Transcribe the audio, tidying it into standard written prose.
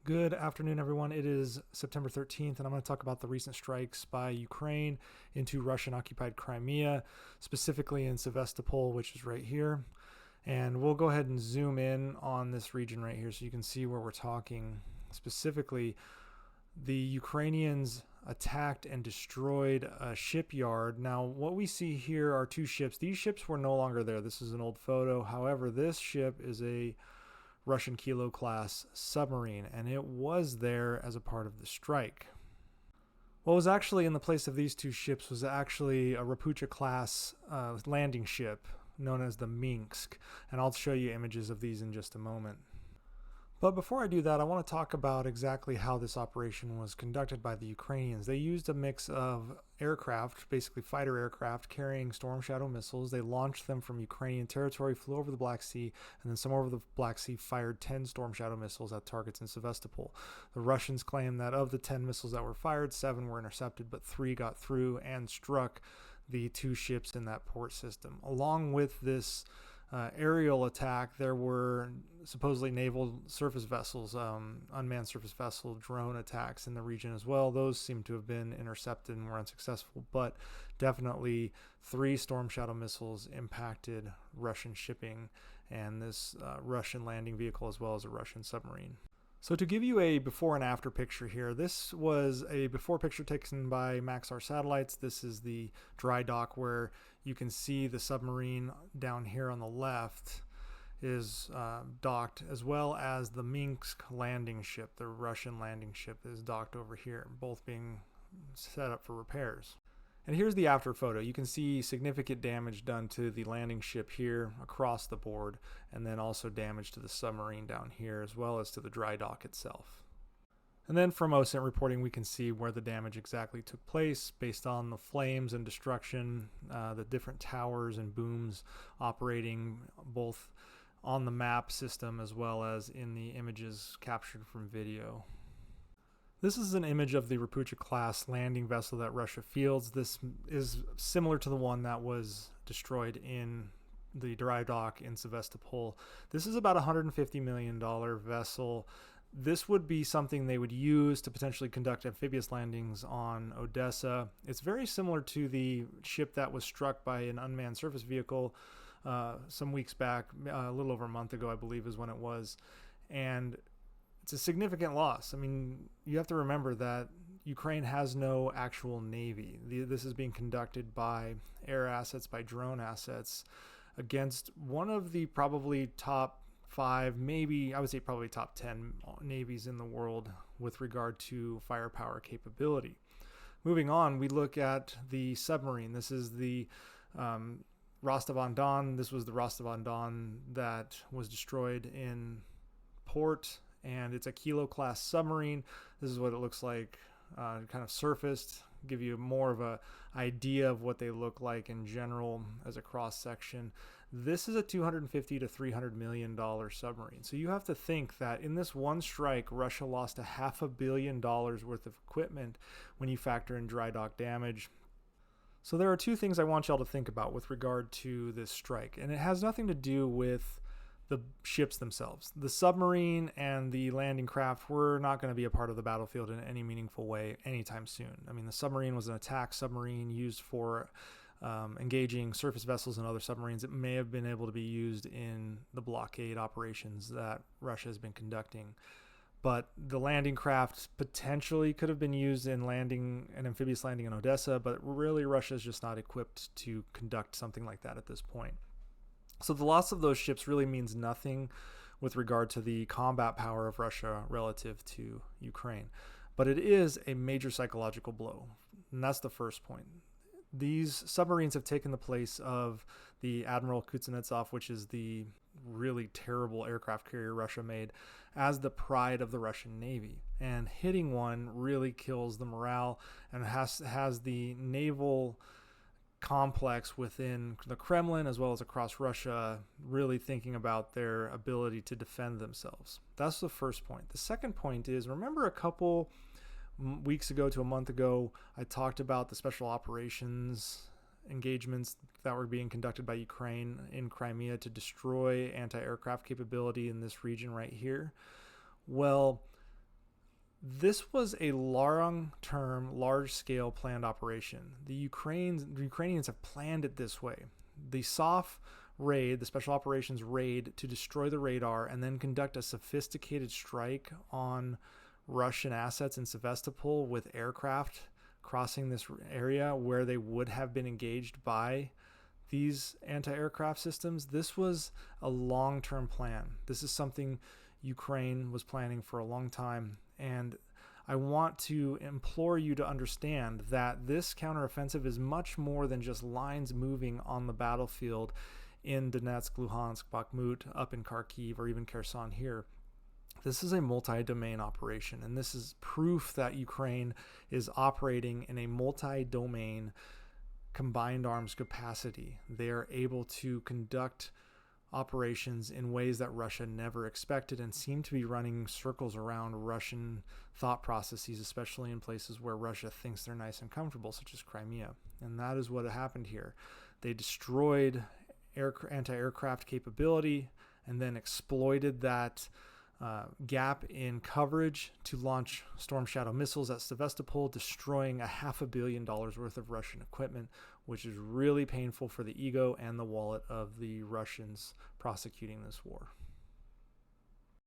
Good afternoon, everyone. It is September 13th, and I'm going to talk about the recent strikes by Ukraine into Russian-occupied Crimea, specifically in Sevastopol, which is right here. And we'll go ahead and zoom in on this region right here so you can see where we're talking. Specifically, the Ukrainians attacked and destroyed a shipyard. Now, what we see here are two ships. These ships were no longer there. This is an old photo. However, this ship is a Russian Kilo class submarine, and it was there as a part of the strike. What was actually in the place of these two ships was actually a Rapucha class landing ship known as the Minsk, and I'll show you images of these in just a moment. But before I do that, I want to talk about exactly how this operation was conducted by the Ukrainians. They used a mix of aircraft, basically fighter aircraft, carrying Storm Shadow missiles. They launched them from Ukrainian territory, flew over the Black Sea, and then somewhere over the Black Sea fired 10 Storm Shadow missiles at targets in Sevastopol. The Russians claim that of the 10 missiles that were fired, 7 were intercepted, but 3 got through and struck the 2 ships in that port system. Along with this aerial attack, there were supposedly naval surface vessels, unmanned surface vessel drone attacks in the region as well. Those seem to have been intercepted and were unsuccessful, but definitely 3 Storm Shadow missiles impacted Russian shipping and this Russian landing vehicle as well as a Russian submarine. So to give you a before and after picture here, this was a before picture taken by Maxar satellites. This is the dry dock where you can see the submarine down here on the left is docked, as well as the Minsk landing ship, the Russian landing ship, is docked over here, both being set up for repairs. And here's the after photo. You can see significant damage done to the landing ship here across the board, and then also damage to the submarine down here, as well as to the dry dock itself. And then from OSINT reporting, we can see where the damage exactly took place based on the flames and destruction, the different towers and booms operating both on the map system as well as in the images captured from video. This is an image of the Rapucha class landing vessel that Russia fields. This is similar to the one that was destroyed in the dry dock in Sevastopol. This is about a $150 million vessel. This would be something they would use to potentially conduct amphibious landings on Odessa. It's very similar to the ship that was struck by an unmanned surface vehicle some weeks back, a little over a month ago, I believe is when it was. And it's a significant loss. I mean, you have to remember that Ukraine has no actual navy. This is being conducted by air assets, by drone assets, against one of the probably top 5, maybe I would say probably top 10 navies in the world with regard to firepower capability. Moving on, we look at the submarine. This is the Rostov-on-Don. This was the Rostov-on-Don that was destroyed in port, and it's a Kilo class submarine. This is what it looks like kind of surfaced, give you more of a idea of what they look like in general as a cross section. This is a $250 to $300 million submarine. So you have to think that in this one strike, Russia lost a $500 million worth of equipment when you factor in dry dock damage. So there are 2 things I want y'all to think about with regard to this strike, and it has nothing to do with the ships themselves. The submarine and the landing craft were not going to be a part of the battlefield in any meaningful way anytime soon. I mean, the submarine was an attack submarine used for engaging surface vessels and other submarines. It may have been able to be used in the blockade operations that Russia has been conducting. But the landing craft potentially could have been used in landing, an amphibious landing in Odessa, but really Russia is just not equipped to conduct something like that at this point. So the loss of those ships really means nothing with regard to the combat power of Russia relative to Ukraine. But it is a major psychological blow, and that's the first point. These submarines have taken the place of the Admiral Kuznetsov, which is the really terrible aircraft carrier Russia made, as the pride of the Russian Navy. And hitting one really kills the morale and has the naval complex within the Kremlin as well as across Russia really thinking about their ability to defend themselves. That's the first point. The second point is, remember a couple weeks ago to a month ago, I talked about the special operations engagements that were being conducted by Ukraine in Crimea to destroy anti-aircraft capability in this region right here. Well, This was a long-term, large-scale planned operation. The Ukrainians have planned it this way. The SOF raid, the Special Operations raid, to destroy the radar and then conduct a sophisticated strike on Russian assets in Sevastopol with aircraft crossing this area where they would have been engaged by these anti-aircraft systems. This was a long-term plan. This is something Ukraine was planning for a long time. And I want to implore you to understand that this counteroffensive is much more than just lines moving on the battlefield in Donetsk, Luhansk, Bakhmut, up in Kharkiv, or even Kherson here. This is a multi-domain operation, and this is proof that Ukraine is operating in a multi-domain combined arms capacity. They are able to conduct operations in ways that Russia never expected and seem to be running circles around Russian thought processes, especially in places where Russia thinks they're nice and comfortable, such as Crimea. And that is what happened here. They destroyed anti-aircraft capability and then exploited that gap in coverage to launch Storm Shadow missiles at Sevastopol, destroying $500 million worth of Russian equipment, which is really painful for the ego and the wallet of the Russians prosecuting this war.